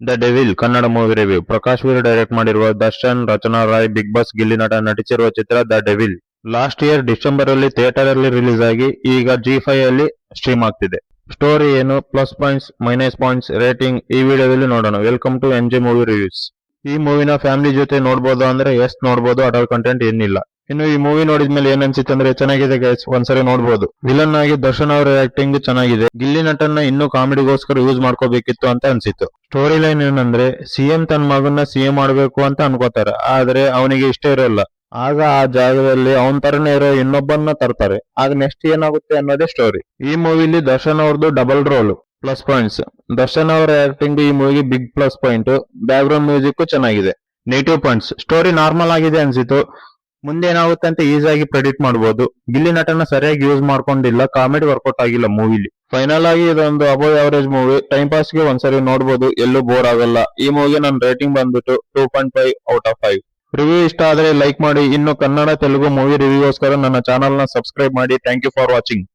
The Devil Kannada movie review. Prakash Veer direct ಮಾಡಿರುವ Darshan, Rachana Rai, Bigg Boss Gilli ನಟ ನಟಿಸಿರುವ ಚಿತ್ರ The Devil. Last year December ಅಲ್ಲಿ ಥಿಯೇಟರ್ ಅಲ್ಲಿ ರಿಲೀಸ್ ಆಗಿ ಈಗ G5 ಅಲ್ಲಿ ಸ್ಟ್ರೀಮ್ ಆಗ್ತಿದೆ. ಸ್ಟೋರಿ ಏನು, plus points, minus points, rating ಈ ವಿಡಿಯೋದಲ್ಲಿ ನೋಡೋಣ. Welcome to NJ movie reviews. ಈ ಮೂವಿನ ಫ್ಯಾಮಿಲಿ ಜೊತೆ ನೋಡ್ಬೋದು ಅಂದ್ರೆ ಎಸ್ ನೋಡ್ಬೋದು, ಅಡಲ್ಟ್ ಕಂಟೆಂಟ್ ಏನಿಲ್ಲ. ಇನ್ನು ಈ ಮೂವಿ ನೋಡಿದ್ಮೇಲೆ ಏನ್ ಅನ್ಸಿತ್ತು ಅಂದ್ರೆ ಚೆನ್ನಾಗಿದೆ ಗೈಸ್, ಒಂದ್ಸರಿ ನೋಡ್ಬೋದು. ವಿಲನ್ ಆಗಿ ದರ್ಶನ್ ಅವರ ಆಕ್ಟಿಂಗ್ ಚೆನ್ನಾಗಿದೆ. ಗಿಲ್ಲಿ ನಟನ್ನ ಇನ್ನೂ ಕಾಮಿಡಿಗೋಸ್ಕರ ಯೂಸ್ ಮಾಡ್ಕೋಬೇಕಿತ್ತು ಅಂತ ಅನ್ಸಿತ್ತು. ಸ್ಟೋರಿ ಲೈನ್ ಏನಂದ್ರೆ CM ತನ್ನ ಮಗನ್ನ CM ಮಾಡ್ಬೇಕು ಅಂತ ಅನ್ಕೋತಾರೆ, ಆದ್ರೆ ಅವನಿಗೆ ಇಷ್ಟ ಇರೋಲ್ಲ. ಆಗ ಆ ಜಾಗದಲ್ಲಿ ಅವನ್ ತರನೇ ಇರೋ ಇನ್ನೊಬ್ಬನ್ನ ತರ್ತಾರೆ. ಆಗ ನೆಕ್ಸ್ಟ್ ಏನಾಗುತ್ತೆ ಅನ್ನೋದೇ ಸ್ಟೋರಿ. ಈ ಮೂವಿಲಿ ದರ್ಶನ್ ಅವ್ರದ್ದು double role. Plus points, Darshan ಅವರ ಆಕ್ಟಿಂಗ್ ಈ ಮೂವಿಗೆ big plus point. Background music ಚೆನ್ನಾಗಿದೆ. ನೆಗೆಟಿವ್ ಪಾಯಿಂಟ್ಸ್, ಸ್ಟೋರಿ ನಾರ್ಮಲ್ ಆಗಿದೆ ಅನ್ಸಿತ್ತು. ಮುಂದೆ ಏನಾಗುತ್ತೆ ಅಂತ ಈಸಿಯಾಗಿ ಪ್ರೆಡಿಕ್ಟ್ ಮಾಡಬಹುದು. ಗಿಲ್ಲಿ ನಟನ ಸರಿಯಾಗಿ ಯೂಸ್ ಮಾಡ್ಕೊಂಡಿಲ್ಲ, ಕಾಮಿಡಿ ವರ್ಕೌಟ್ ಆಗಿಲ್ಲ ಮೂವಿಲಿ. ಫೈನಲ್ ಆಗಿ ಇದೊಂದು above average movie. Time pass ಗೆ ಒಂದ್ಸರಿ ನೋಡ್ಬೋದು, ಎಲ್ಲೂ ಬೋರ್ ಆಗಲ್ಲ. ಈ ಮೂವಿಗೆ ನನ್ನ ರೇಟಿಂಗ್ ಬಂದ್ಬಿಟ್ಟು 2.5 ಔಟ್ ಆಫ್ 5. ರಿವ್ಯೂ ಇಷ್ಟ ಆದ್ರೆ ಲೈಕ್ ಮಾಡಿ. ಇನ್ನು ಕನ್ನಡ ತೆಲುಗು ಮೂವಿ ರಿವ್ಯೂಗೋಸ್ಕರ ನನ್ನ ಚಾನಲ್ ನ ಸಬ್ಸ್ಕ್ರೈಬ್ ಮಾಡಿ. Thank you for watching.